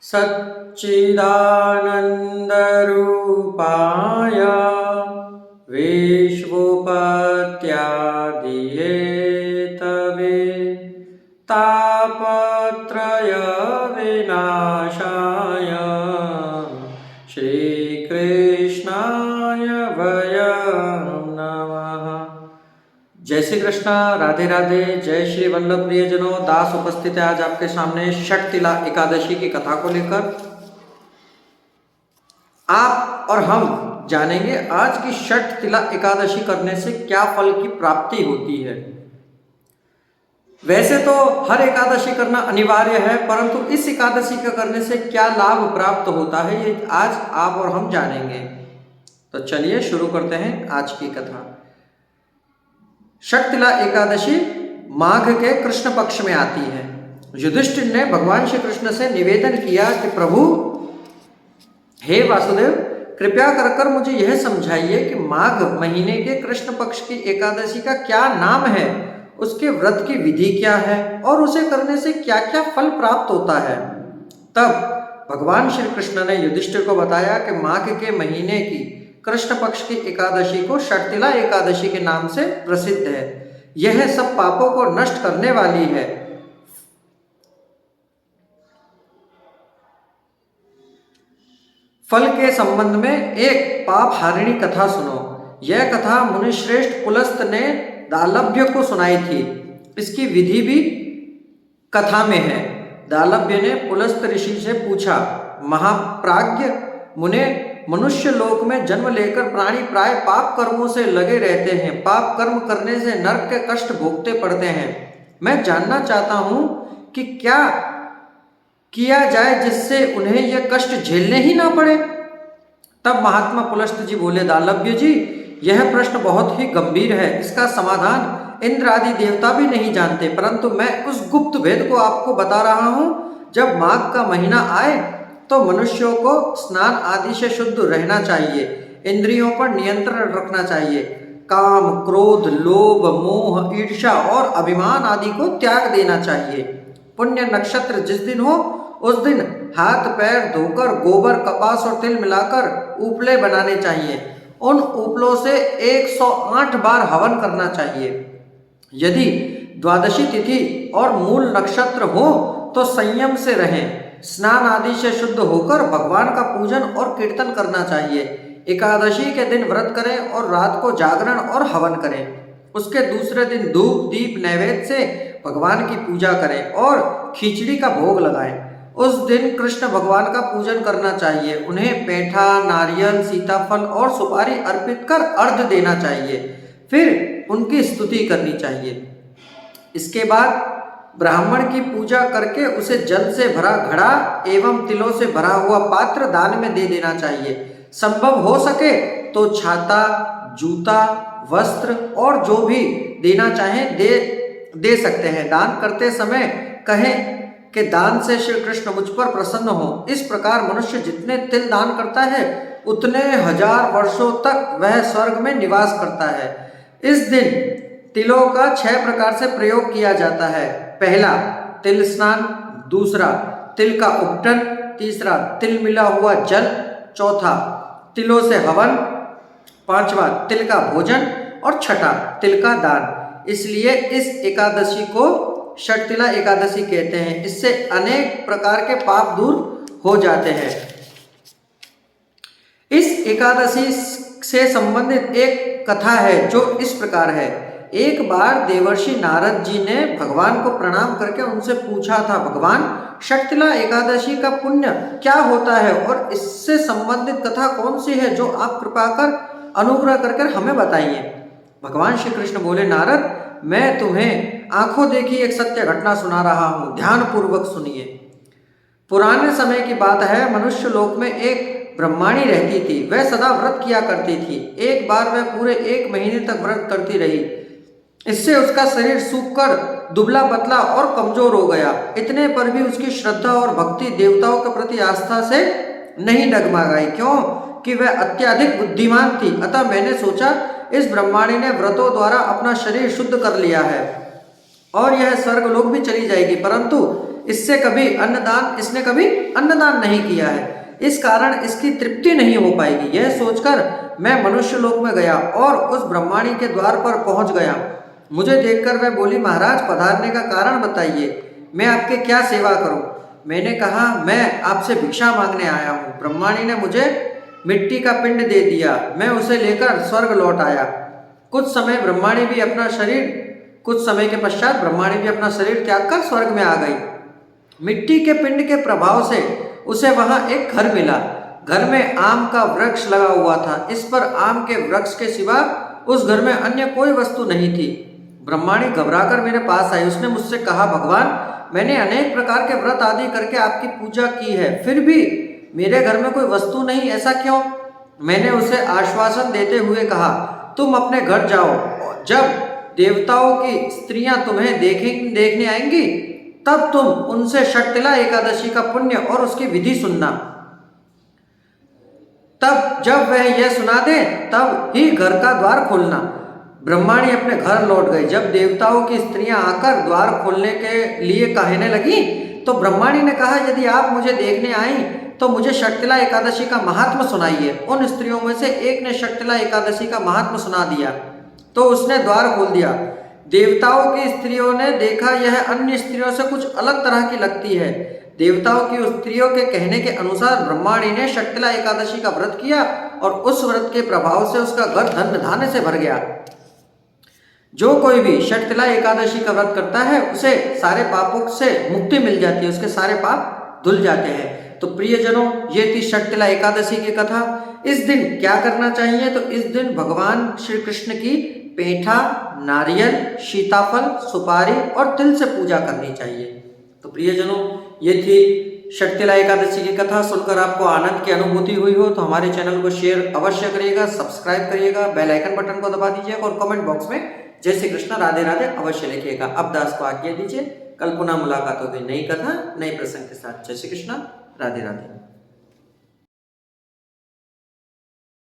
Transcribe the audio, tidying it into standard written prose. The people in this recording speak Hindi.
सच्चिदानन्दरूपाय विश्वोपत्यादिहेतवे तापत्रयविनाशाय श्रीकृष्णाय वयं नमः। जय श्री कृष्णा, राधे राधे। जय श्री वल्लभ प्रियजनों। दास उपस्थित है आज आपके सामने षटतिला एकादशी की कथा को लेकर। आप और हम जानेंगे आज की षटतिला एकादशी करने से क्या फल की प्राप्ति होती है। वैसे तो हर एकादशी करना अनिवार्य है, परंतु इस एकादशी का करने से क्या लाभ प्राप्त होता है ये आज आप और हम जानेंगे। तो चलिए शुरू करते हैं आज की कथा। षटतिला एकादशी माघ के कृष्ण पक्ष में आती है। युधिष्ठिर ने भगवान श्री कृष्ण से निवेदन किया कि प्रभु, हे वासुदेव, कृपया कर मुझे यह समझाइए कि माघ महीने के कृष्ण पक्ष की एकादशी का क्या नाम है, उसके व्रत की विधि क्या है और उसे करने से क्या क्या फल प्राप्त होता है। तब भगवान श्री कृष्ण ने युधिष्ठिर को बताया कि माघ के महीने की कृष्ण पक्ष की एकादशी को षटतिला एकादशी के नाम से प्रसिद्ध है। यह सब पापों को नष्ट करने वाली है। फल के संबंध में एक पाप हारिणी कथा सुनो। यह कथा मुनिश्रेष्ठ पुलस्त ने दालभ्य को सुनाई थी। इसकी विधि भी कथा में है। दालभ्य ने पुलस्त ऋषि से पूछा, महाप्राज्ञ मुने, मनुष्य लोक में जन्म लेकर प्राणी प्राय पाप कर्मों से लगे रहते हैं। पाप कर्म करने से नरक के कष्ट भोगते पड़ते हैं। मैं जानना चाहता हूं कि क्या किया जाए जिससे उन्हें यह कष्ट झेलने ही ना पड़े। तब महात्मा पुलस्त जी बोले, दालभ्य जी, यह प्रश्न बहुत ही गंभीर है। इसका समाधान इंद्र आदि देवता भी नहीं जानते, परंतु मैं उस गुप्त भेद को आपको बता रहा हूं। जब माघ का महीना आए तो मनुष्यों को स्नान आदि से शुद्ध रहना चाहिए। इंद्रियों पर नियंत्रण रखना चाहिए। काम, क्रोध, लोभ, मोह, ईर्ष्या और अभिमान आदि को त्याग देना चाहिए। पुण्य नक्षत्र जिस दिन हो उस दिन हाथ पैर धोकर गोबर, कपास और तिल मिलाकर उपले बनाने चाहिए। उन उपलों से 108 बार हवन करना चाहिए। यदि द्वादशी तिथि और मूल नक्षत्र हो तो संयम से रहें। स्नान आदि से शुद्ध होकर भगवान का पूजन और कीर्तन करना चाहिए। एकादशी के दिन व्रत करें और रात को जागरण और हवन करें। उसके दूसरे दिन धूप दीप नैवेद्य से भगवान की पूजा करें और खिचड़ी का भोग लगाएं। उस दिन कृष्ण भगवान का पूजन करना चाहिए। उन्हें पेठा, नारियल, सीताफल और सुपारी अर्पित कर अर्घ्य देना चाहिए। फिर उनकी स्तुति करनी चाहिए। इसके बाद ब्राह्मण की पूजा करके उसे जल से भरा घड़ा एवं तिलों से भरा हुआ पात्र दान में दे देना चाहिए। संभव हो सके तो छाता, जूता, वस्त्र और जो भी देना चाहें दे सकते हैं। दान करते समय कहें कि दान से श्री कृष्ण मुझ पर प्रसन्न हो। इस प्रकार मनुष्य जितने तिल दान करता है उतने 1000 वर्षों तक वह स्वर्ग में निवास करता है। इस दिन तिलों का 6 प्रकार से प्रयोग किया जाता है। पहला, तिल स्नान। दूसरा, तिल का उपटन। तीसरा, तिल मिला हुआ जल। चौथा, तिलों से हवन। पांचवा, तिल का भोजन। और छठा, तिल का दान। इसलिए इस एकादशी को षटतिला एकादशी कहते हैं। इससे अनेक प्रकार के पाप दूर हो जाते हैं। इस एकादशी से संबंधित एक कथा है जो इस प्रकार है। एक बार देवर्षि नारद जी ने भगवान को प्रणाम करके उनसे पूछा था, भगवान, षटतिला एकादशी का पुण्य क्या होता है और इससे संबंधित कथा कौन सी है जो आप कृपा कर अनुग्रह करके हमें बताइए। भगवान श्री कृष्ण बोले, नारद, मैं तुम्हें आंखों देखी एक सत्य घटना सुना रहा हूं, ध्यान पूर्वक सुनिए। पुराने समय की बात है। मनुष्य लोक में एक ब्रह्माणी रहती थी। वह सदा व्रत किया करती थी। एक बार वह पूरे 1 महीने तक व्रत करती रही। इससे उसका शरीर सूखकर दुबला पतला और कमजोर हो गया। इतने पर भी उसकी श्रद्धा और भक्ति देवताओं के प्रति आस्था से नहीं डगमगाई, क्यों कि वह अत्यधिक बुद्धिमान थी। अतः मैंने सोचा, इस ब्रह्माणी ने व्रतों द्वारा अपना शरीर शुद्ध कर लिया है और यह स्वर्गलोक भी चली जाएगी, परंतु इसने कभी अन्नदान नहीं किया है, इस कारण इसकी तृप्ति नहीं हो पाएगी। यह सोचकर मैं मनुष्य लोक में गया और उस ब्रह्माणी के द्वार पर पहुंच गया। मुझे देखकर वह बोली, महाराज पधारने का कारण बताइए, मैं आपके क्या सेवा करूं? मैंने कहा, मैं आपसे भिक्षा मांगने आया हूँ। ब्रह्माणी ने मुझे मिट्टी का पिंड दे दिया, मैं उसे लेकर स्वर्ग लौट आया। कुछ समय के पश्चात ब्रह्माणी भी अपना शरीर त्याग कर स्वर्ग में आ गई। मिट्टी के पिंड के प्रभाव से उसे वहां एक घर मिला। घर में आम का वृक्ष लगा हुआ था। इस पर आम के वृक्ष के सिवा उस घर में अन्य कोई वस्तु नहीं थी। ब्रह्माणी घबराकर मेरे पास आई। उसने मुझसे कहा, भगवान, मैंने अनेक प्रकार के व्रत आदि करके आपकी पूजा की है, फिर भी मेरे घर में कोई वस्तु नहीं, ऐसा क्यों? मैंने उसे आश्वासन देते हुए कहा, तुम अपने घर जाओ, जब देवताओं की स्त्रियां तुम्हें देखने आएंगी तब तुम उनसे शक्तिला एकादशी का पुण्य और उसकी विधि सुनना। तब जब वह यह सुना दे तब ही घर का द्वार खोलना। ब्रह्माणी अपने घर लौट गई। जब देवताओं की स्त्रियां आकर द्वार खोलने के लिए कहने लगी तो ब्रह्माणी ने कहा, यदि आप मुझे देखने आई तो मुझे शक्तिला एकादशी का महात्म सुनाइए। उन स्त्रियों में से एक ने शक्तिला एकादशी का महात्म सुना दिया तो उसने द्वार खोल दिया। देवताओं की स्त्रियों ने देखा, यह अन्य स्त्रियों से कुछ अलग तरह की लगती है। देवताओं की स्त्रियों के कहने के अनुसार ब्रह्माणी ने शक्तिला एकादशी का व्रत किया और उस व्रत के प्रभाव से उसका घर धन धान्य से भर गया। जो कोई भी शक्तिला एकादशी का व्रत करता है उसे सारे पापों से मुक्ति मिल जाती है, उसके सारे पाप धुल जाते हैं। तो प्रियजनों, ये थी शक्तिला एकादशी की कथा। इस दिन क्या करना चाहिए? तो इस दिन भगवान श्री कृष्ण की पेठा, नारियल, सीताफल, सुपारी और तिल से पूजा करनी चाहिए। तो प्रियजनों, ये थी शक्तिला एकादशी की कथा। सुनकर आपको आनंद की अनुभूति हुई हो तो हमारे चैनल को शेयर अवश्य करिएगा, सब्सक्राइब करिएगा, बेल आइकन बटन को दबा दीजिएगा और कमेंट बॉक्स में जय श्री कृष्ण, राधे राधे अवश्य लिखिएगा। अब दास को आज्ञा दीजिए, कल पुनः मुलाकात होगी नई कथा नए प्रसंग के साथ। जय श्री कृष्ण, राधे राधे।